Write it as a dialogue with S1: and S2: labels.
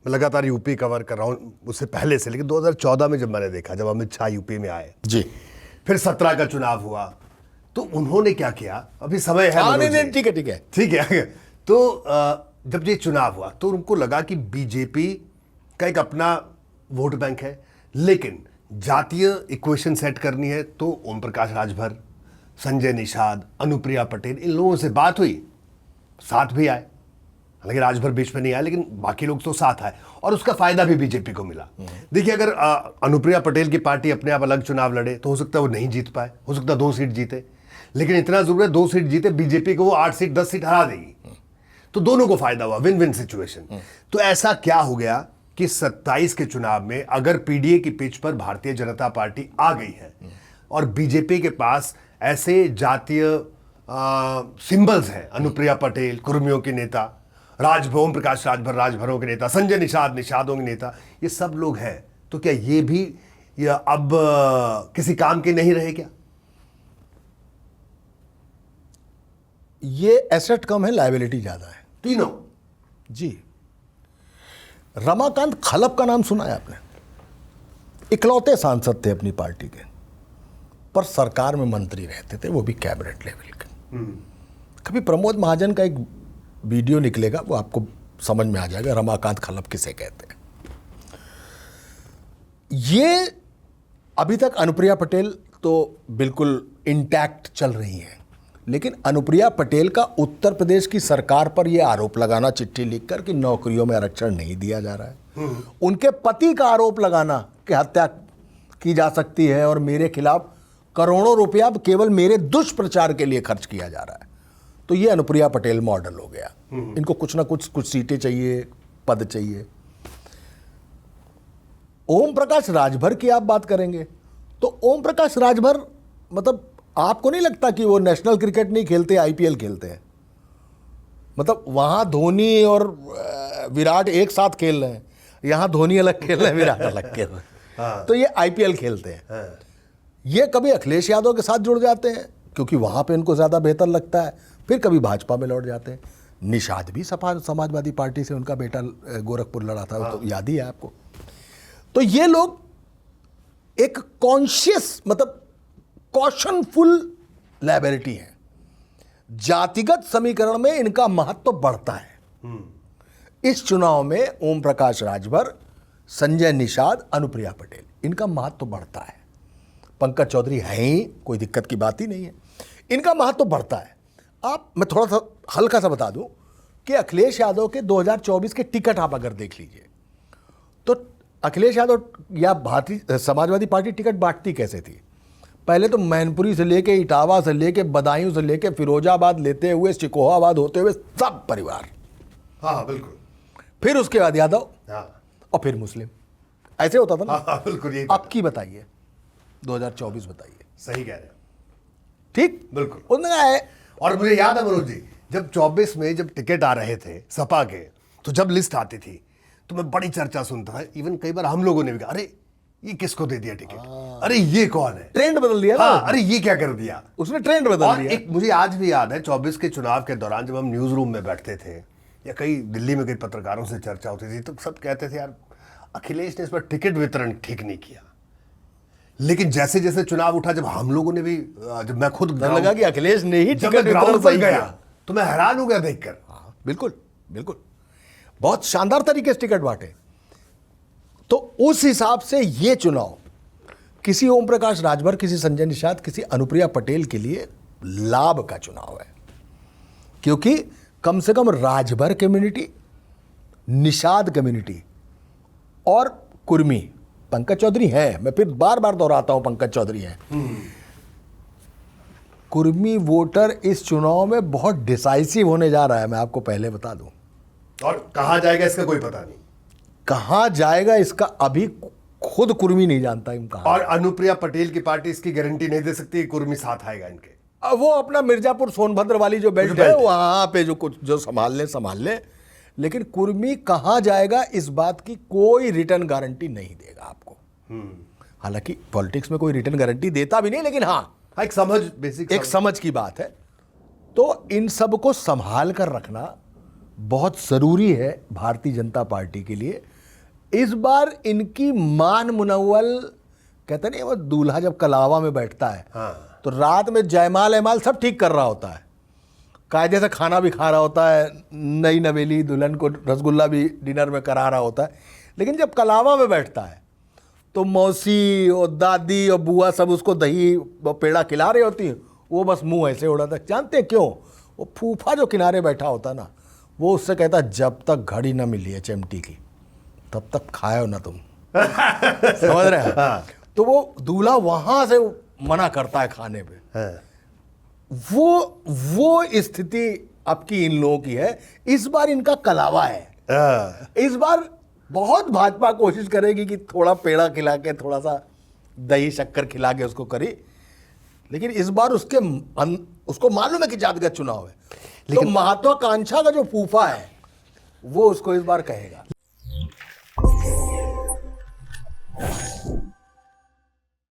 S1: मैं लगातार UP cover कर रहा हूँ उससे पहले से, लेकिन 2014 में जब मैंने देखा, जब अमित शाह यूपी में आए
S2: जी,
S1: फिर 17 का चुनाव हुआ, तो उन्होंने क्या किया, अभी समय है
S2: नहीं, ठीक है
S1: ठीक है। तो जब ये चुनाव हुआ तो उनको लगा कि बीजेपी का एक अपना वोट बैंक है, लेकिन जातीय इक्वेशन सेट करनी है तो ओम प्रकाश राजभर, संजय निषाद, अनुप्रिया पटेल, इन लोगों से बात हुई, साथ भी आए, हालांकि राजभर बीच में नहीं आया लेकिन बाकी लोग तो साथ आए, और उसका फायदा भी बीजेपी को मिला। देखिए, अगर अनुप्रिया पटेल की पार्टी अपने आप अलग चुनाव लड़े तो हो सकता है वो नहीं जीत पाए, हो सकता है 2 सीट जीते, लेकिन इतना जरूर है 2 सीट जीते, बीजेपी को वो 8 सीट 10 सीट हरा देगी, तो दोनों को फायदा हुआ, विन विन सिचुएशन। तो ऐसा क्या हो गया कि 27 के चुनाव में अगर पीडीए की पिच पर भारतीय जनता पार्टी आ गई है और बीजेपी के पास ऐसे जातीय सिंबल्स हैं, अनुप्रिया पटेल कुर्मियों की नेता, ओम प्रकाश राजभर राजभरों के नेता, संजय निषाद निषादों के नेता, ये सब लोग हैं, तो क्या ये भी अब किसी काम के नहीं रहे क्या?
S2: ये एसेट कम है, लायबिलिटी ज्यादा है
S1: तीनों।
S2: जी, रमाकांत खलप का नाम सुना है आपने? इकलौते सांसद थे अपनी पार्टी के, पर सरकार में मंत्री रहते थे, वो भी कैबिनेट लेवल के। कभी प्रमोद महाजन का एक वीडियो निकलेगा, वो आपको समझ में आ जाएगा रमाकांत खलप किसे कहते हैं। ये अभी तक अनुप्रिया पटेल तो बिल्कुल इंटैक्ट चल रही है, लेकिन अनुप्रिया पटेल का उत्तर प्रदेश की सरकार पर यह आरोप लगाना चिट्ठी लिखकर कि नौकरियों में आरक्षण नहीं दिया जा रहा है, उनके पति का आरोप लगाना कि हत्या की जा सकती है और मेरे खिलाफ करोड़ों रुपया केवल मेरे दुष्प्रचार के लिए खर्च किया जा रहा है, तो ये अनुप्रिया पटेल मॉडल हो गया। इनको कुछ ना कुछ सीटें चाहिए, पद चाहिए। ओम प्रकाश राजभर की आप बात करेंगे तो ओम प्रकाश राजभर, मतलब आपको नहीं लगता कि वो नेशनल क्रिकेट नहीं खेलते, आईपीएल खेलते हैं? मतलब वहां धोनी और विराट एक साथ खेल रहे हैं, यहां धोनी अलग खेल रहे हैं, विराट अलग खेल रहे हैं। तो ये आईपीएल खेलते हैं। ये कभी अखिलेश यादव के साथ जुड़ जाते हैं क्योंकि वहां पे इनको ज्यादा बेहतर लगता है, फिर कभी भाजपा में लौट जाते हैं। निषाद भी समाजवादी पार्टी से उनका बेटा गोरखपुर लड़ा था, तो याद ही है आपको। तो ये लोग एक कॉन्शियस, मतलब कॉशनफुल लायबिलिटी है। जातिगत समीकरण में इनका महत्व बढ़ता है। इस चुनाव में ओम प्रकाश राजभर, संजय निषाद, अनुप्रिया पटेल, इनका महत्व बढ़ता है। पंकज चौधरी है ही, कोई दिक्कत की बात ही नहीं है, इनका महत्व बढ़ता है। मैं थोड़ा सा हल्का सा बता दूं कि अखिलेश यादव के 2024 के टिकट आप अगर देख लीजिए तो अखिलेश यादव या भारतीय समाजवादी पार्टी टिकट बांटती कैसे थी? पहले तो मैनपुरी से लेके, इटावा से लेके, बदायूं से लेके, फिरोजाबाद लेते हुए, सिकोहाबाद होते हुए सब परिवार।
S1: हाँ बिल्कुल।
S2: फिर उसके बाद यादव,
S1: हाँ,
S2: और फिर मुस्लिम, ऐसे होता था ना।
S1: हाँ बिल्कुल।
S2: आपकी बताइए 2024 बताइए।
S1: सही कह रहे हैं,
S2: ठीक,
S1: बिल्कुल
S2: उनका है।
S1: और मुझे याद है मनोज जी, जब 24 में जब टिकट आ रहे थे सपा के, तो जब लिस्ट आती थी तो मैं बड़ी चर्चा सुनता था। इवन कई बार हम लोगों ने भी कहा, अरे ये किसको दे दिया टिकट, अरे ये कौन है,
S2: ट्रेंड बदल दिया ना।
S1: हाँ, अरे ये क्या कर दिया,
S2: उसने ट्रेंड बदल
S1: और
S2: दिया।
S1: एक मुझे आज भी याद है 24 के चुनाव के दौरान जब हम न्यूज रूम में बैठते थे या कई दिल्ली में कई पत्रकारों से चर्चा होती थी, तो सब कहते थे यार अखिलेश ने इस पर टिकट वितरण ठीक नहीं किया। लेकिन जैसे जैसे चुनाव उठा, जब हम लोगों ने भी, जब मैं खुद
S2: लगा कि अखिलेश ने ही
S1: जब
S2: टिकट
S1: मैं ग्राउंड
S2: वितरण
S1: पर
S2: सही
S1: गया
S2: किया।
S1: तो मैं हैरान हो गया देखकर।
S2: हाँ, बिल्कुल बिल्कुल, बहुत शानदार तरीके से टिकट बांटे। तो उस हिसाब से ये चुनाव किसी ओम प्रकाश राजभर, किसी संजय निषाद, किसी अनुप्रिया पटेल के लिए लाभ का चुनाव है, क्योंकि कम से कम राजभर कम्युनिटी, निषाद कम्युनिटी और कुर्मी, पंकज चौधरी है, मैं फिर बार बार दोहराता हूं, पंकज चौधरी है, कुर्मी वोटर इस चुनाव में बहुत डिसाइसिव होने जा रहा है, मैं आपको पहले बता दूं।
S1: और कहां जाएगा इसका कोई पता नहीं,
S2: कहां जाएगा इसका अभी खुद कुर्मी नहीं जानता कहां।
S1: और अनुप्रिया पटेल की पार्टी इसकी गारंटी नहीं दे सकती कि कुर्मी साथ आएगा इनके।
S2: अब वो अपना मिर्जापुर सोनभद्र वाली जो बेल्ट है वहां पे जो कुछ जो संभाल ले, लेकिन कुर्मी कहां जाएगा इस बात की कोई रिटर्न गारंटी नहीं देगा आपको। हालांकि पॉलिटिक्स में कोई रिटर्न गारंटी देता भी नहीं, लेकिन हाँ
S1: एक समझ, बेसिक
S2: एक समझ की बात है। तो इन सब को संभाल कर रखना बहुत ज़रूरी है भारतीय जनता पार्टी के लिए। इस बार इनकी मान मुनव्वल, कहते नहीं वो दूल्हा जब कलावा में बैठता है तो रात में जयमाल एमाल सब ठीक कर रहा होता है, कायदे से खाना भी खा रहा होता है, नई नवेली दुल्हन को रसगुल्ला भी डिनर में करा रहा होता है, लेकिन जब कलावा में बैठता है तो मौसी और दादी और बुआ सब उसको दही और पेड़ा खिला रही होती है, वो बस मुंह ऐसे उड़ाता है। जानते हैं क्यों? वो फूफा जो किनारे बैठा होता ना, वो उससे कहता जब तक घड़ी ना मिली है चिमटी की तब तक खाओ ना तुम। समझ रहे हैं? तो वो दूल्हा वहां से मना करता है खाने पे। वो स्थिति आपकी इन लोगों की है। इस बार इनका कलावा है। इस बार बहुत भाजपा कोशिश करेगी कि थोड़ा पेड़ा खिला के, थोड़ा सा दही शक्कर खिला के उसको करी, लेकिन इस बार उसको मालूम है कि जातिगत चुनाव है, तो महत्वाकांक्षा का जो फूफा है वो उसको इस बार कहेगा।